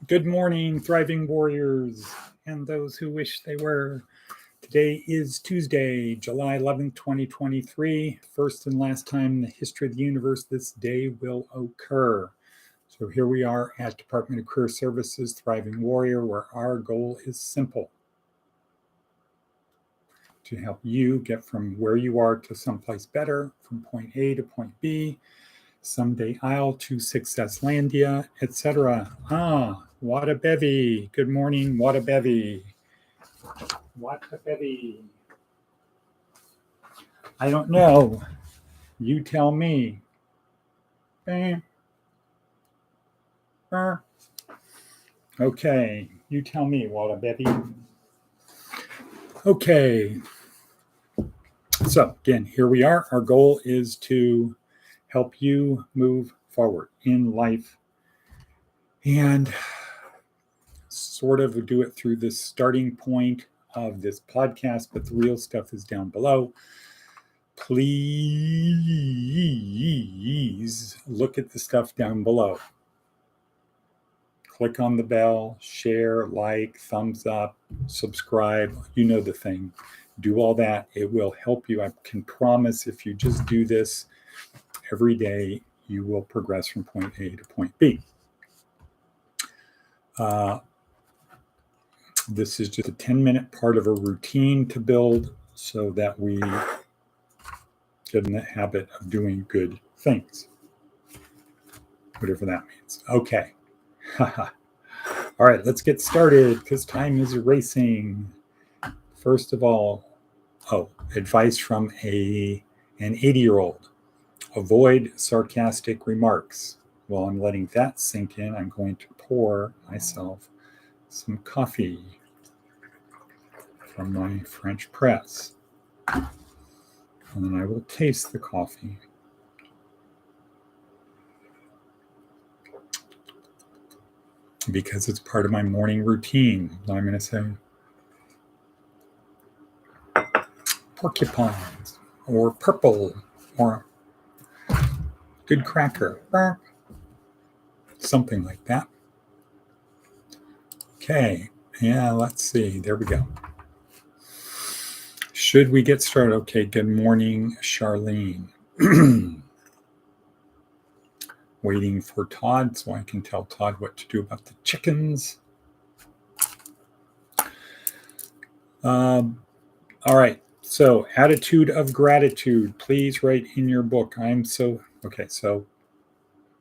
Good morning, thriving warriors, and those who wish they were. Today is Tuesday, July 11th, 2023. First and last time in the history of the universe this day will occur. So here we are at Department of Career Services, Thriving Warrior, where our goal is simple: to help you get from where you are to someplace better, from point A to point B, someday Isle to Successlandia, etc. What a bevy. Good morning, what a bevy. What a bevy. I don't know. You tell me. Okay, you tell me, what a bevy. Okay. So again, here we are. Our goal is to help you move forward in life and sort of do it through this starting point of this podcast, but the real stuff is down below. Please look at the stuff down below. Click on the bell, share, like, thumbs up, subscribe. You know the thing. Do all that. It will help you. I can promise if you just do this every day, you will progress from point A to point B. This is just a 10-minute part of a routine to build so that we get in the habit of doing good things, whatever that means. Okay. All right, let's get started because time is racing. First of all, advice from an 80-year-old. Avoid sarcastic remarks. While I'm letting that sink in, I'm going to pour myself some coffee from my French press. And then I will taste the coffee. Because it's part of my morning routine. I'm going to say porcupines or purple or good cracker. Something like that. Okay. Yeah, let's see. There we go. Should we get started? Okay. Good morning, Charlene. Waiting for Todd so I can tell Todd what to do about the chickens. All right. So attitude of gratitude. Please write in your book. So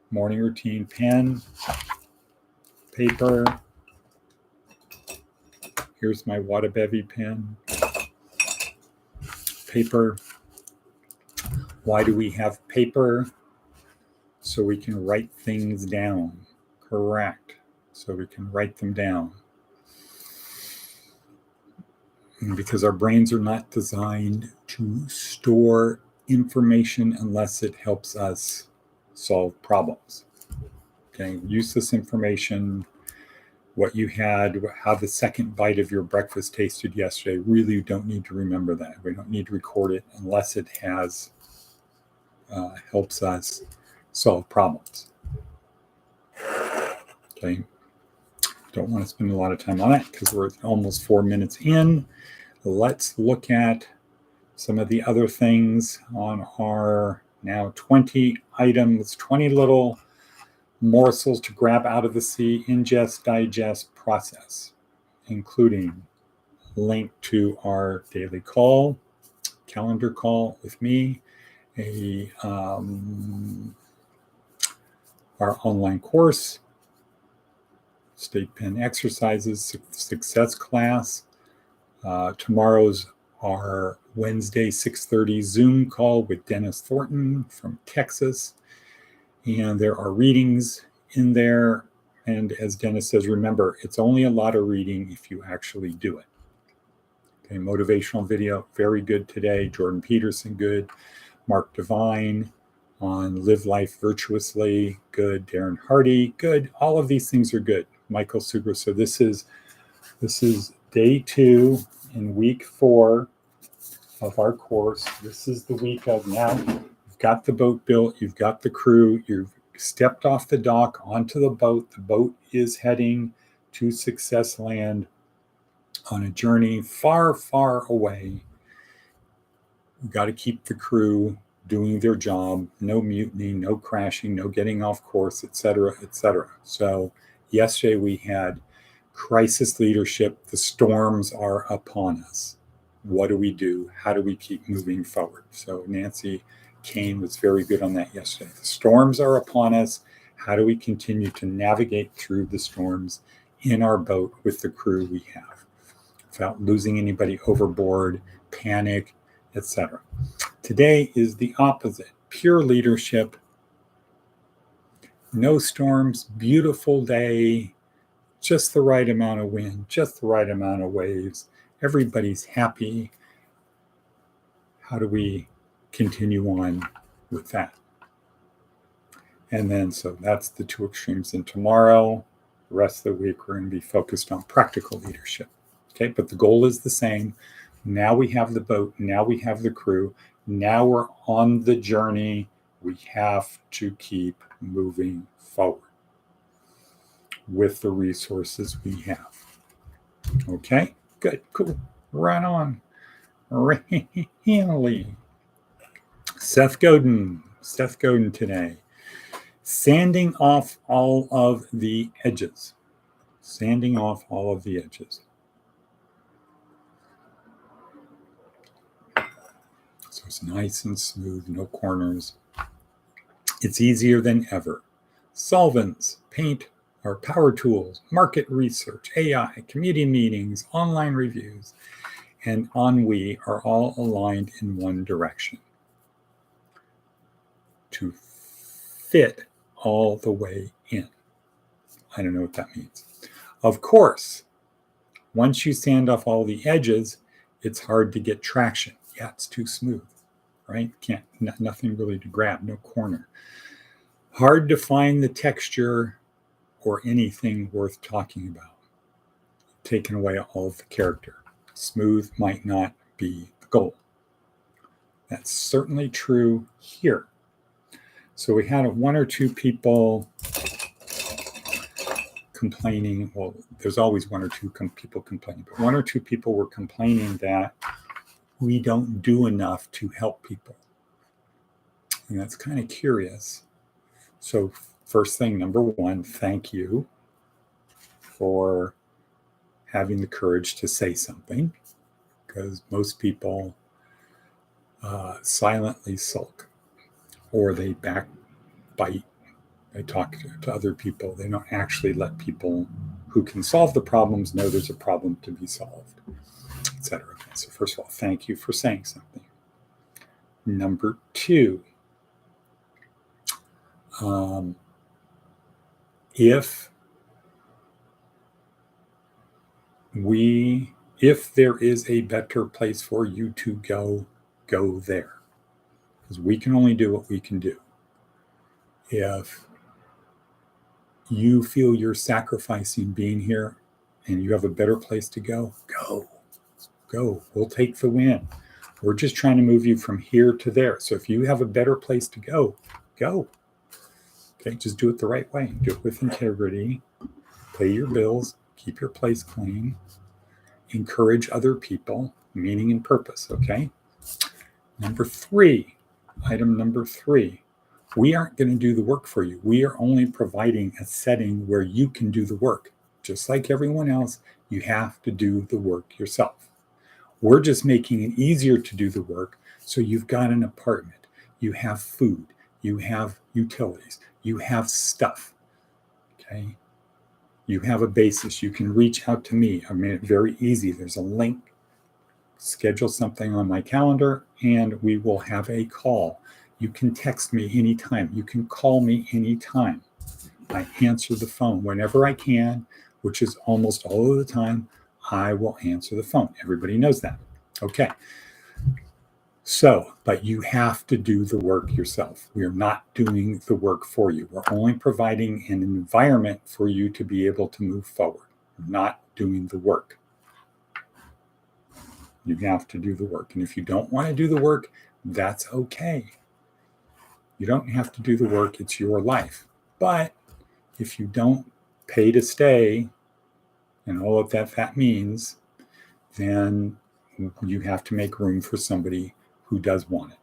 morning routine, pen, paper. Here's my Whatabevy pen. Paper. Why do we have paper? So we can write things down. Correct. So we can write them down. And because our brains are not designed to store information unless it helps us solve problems. Okay, use this information, what you had, how the second bite of your breakfast tasted yesterday. Really, you don't need to remember that. We don't need to record it unless it helps us solve problems. Okay, don't want to spend a lot of time on it because we're almost 4 minutes in. Let's look at some of the other things on our now 20 items, 20 little morsels to grab out of the sea, ingest, digest, process, including link to our daily call, calendar call with me, our online course, state pen exercises, success class. Tomorrow's our Wednesday 6:30 Zoom call with Dennis Thornton from Texas. And there are readings in there. And as Dennis says, remember, it's only a lot of reading if you actually do it. Okay, motivational video, very good today. Jordan Peterson, good. Mark Devine on Live Life Virtuously, good. Darren Hardy, good. All of these things are good. Michael Sugra. So this is day 2 in week 4 of our course. This is the week of now. You've got the boat built. You've got the crew. You've stepped off the dock onto the boat. The boat is heading to Success Land on a journey far, far away. We've got to keep the crew doing their job. No mutiny, no crashing, no getting off course, etc., etc. So yesterday we had crisis leadership. The storms are upon us. What do we do? How do we keep moving forward? So Nancy Kane was very good on that yesterday. The storms are upon us. How do we continue to navigate through the storms in our boat with the crew we have without losing anybody overboard, panic, etc. Today is the opposite. Pure leadership, no storms, beautiful day, just the right amount of wind, just the right amount of waves. Everybody's happy. How do we continue on with that? And then, so that's the two extremes. And tomorrow, the rest of the week, we're going to be focused on practical leadership. Okay, but the goal is the same. Now we have the boat. Now we have the crew. Now we're on the journey. We have to keep moving forward with the resources we have. Okay, good, cool. Right on. Really. Seth Godin today. Sanding off all of the edges. Sanding off all of the edges. So it's nice and smooth, no corners. It's easier than ever. Solvents, paint, our power tools, market research, AI, community meetings, online reviews, and ennui are all aligned in one direction. To fit all the way in. I don't know what that means. Of course, once you sand off all the edges, it's hard to get traction. Yeah, it's too smooth, right? Nothing really to grab, no corner. Hard to find the texture or anything worth talking about. Taking away all of the character. Smooth might not be the goal. That's certainly true here. So we had one or two people complaining. Well, there's always one or two people complaining, but one or two people were complaining that we don't do enough to help people. And that's kind of curious. So first thing, number one, thank you for having the courage to say something, because most people silently sulk, or they backbite. They talk to other people. They don't actually let people who can solve the problems know there's a problem to be solved, etc. So first of all, thank you for saying something. Number two, if there is a better place for you to go there. Because we can only do what we can do. If you feel you're sacrificing being here and you have a better place to go. We'll take the win. We're just trying to move you from here to there. So if you have a better place to go. Okay, just do it the right way. Do it with integrity. Pay your bills. Keep your place clean. Encourage other people. Meaning and purpose, okay? Item number three. We aren't going to do the work for you. We are only providing a setting where you can do the work. Just like everyone else, you have to do the work yourself. We're just making it easier to do the work. So you've got an apartment, you have food, you have utilities, you have stuff, okay? You have a basis. You can reach out to me. I made it very easy. There's a link. Schedule something on my calendar and we will have a call. You can text me anytime. You can call me anytime. I answer the phone whenever I can, which is almost all of the time. I will answer the phone. Everybody knows that. Okay. So, but you have to do the work yourself. We are not doing the work for you. We're only providing an environment for you to be able to move forward. We're not doing the work. You have to do the work. And if you don't want to do the work, that's okay. You don't have to do the work. It's your life. But if you don't pay to stay, and all of that means, then you have to make room for somebody who does want it.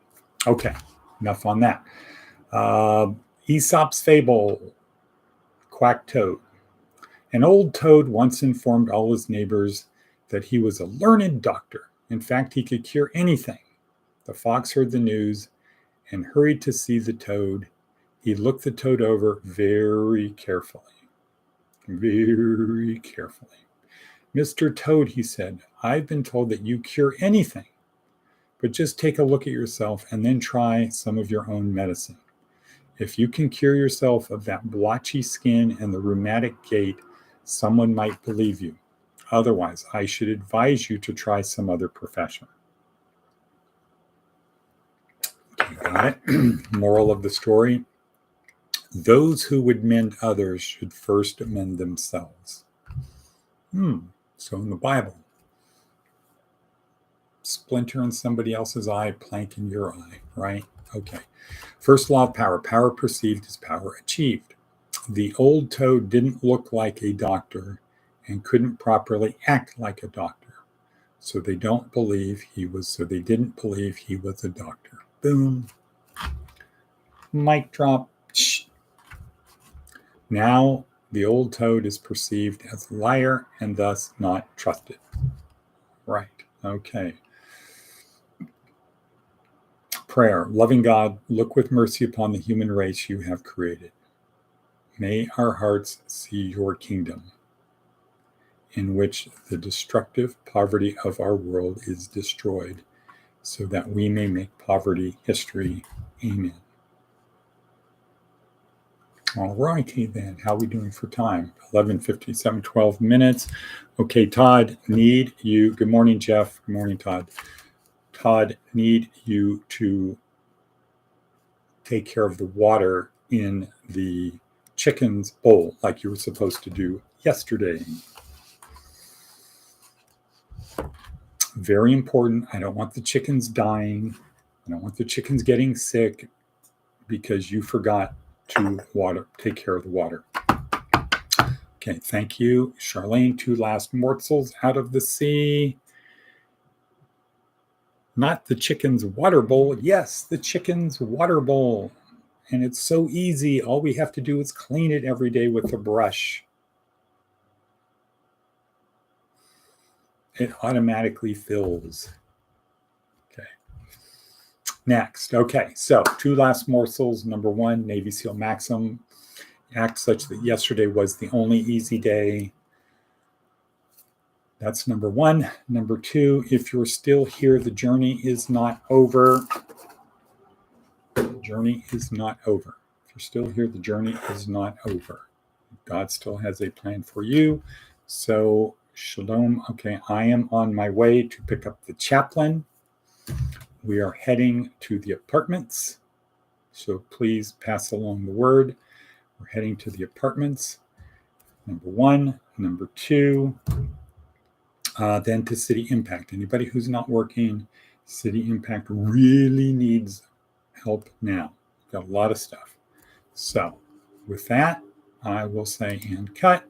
Okay, enough on that. Aesop's fable, Quack Toad. An old toad once informed all his neighbors that he was a learned doctor. In fact, he could cure anything. The fox heard the news and hurried to see the toad. He looked the toad over very carefully. Very carefully. Mr. Toad, he said, I've been told that you cure anything, but just take a look at yourself and then try some of your own medicine. If you can cure yourself of that blotchy skin and the rheumatic gait, someone might believe you. Otherwise, I should advise you to try some other profession. Okay, got it. Moral of the story. Those who would mend others should first mend themselves. So in the Bible, splinter in somebody else's eye, plank in your eye, right? Okay. First law of power. Power perceived is power achieved. The old toad didn't look like a doctor and couldn't properly act like a doctor. So they didn't believe he was a doctor. Boom. Mic drop. Shh. Now the old toad is perceived as a liar and thus not trusted. Right. Okay. Prayer. Loving God, look with mercy upon the human race you have created. May our hearts see your kingdom, in which the destructive poverty of our world is destroyed, so that we may make poverty history. Amen. All righty then. How are we doing for time? 11:57, 12 minutes. Okay, Todd, need you. Good morning, Jeff. Good morning, Todd. Todd, need you to take care of the water in the chicken's bowl like you were supposed to do yesterday. Very important. I don't want the chickens dying. I don't want the chickens getting sick because you forgot to take care of the water. Okay, thank you. Charlene, 2 last morsels out of the sea. Not the chicken's water bowl. Yes, the chicken's water bowl. And it's so easy. All we have to do is clean it every day with a brush. It automatically fills. Okay. Next. Okay, so 2 last morsels. Number 1, Navy SEAL maxim. Act such that yesterday was the only easy day. That's number 1. Number 2, if you're still here, the journey is not over. The journey is not over. If you're still here, the journey is not over. God still has a plan for you. So, shalom. Okay, I am on my way to pick up the chaplain. We are heading to the apartments. So please pass along the word. We're heading to the apartments. Number 1. Number 2, then to City Impact. Anybody who's not working, City Impact really needs help now. Got a lot of stuff. So with that, I will say and cut.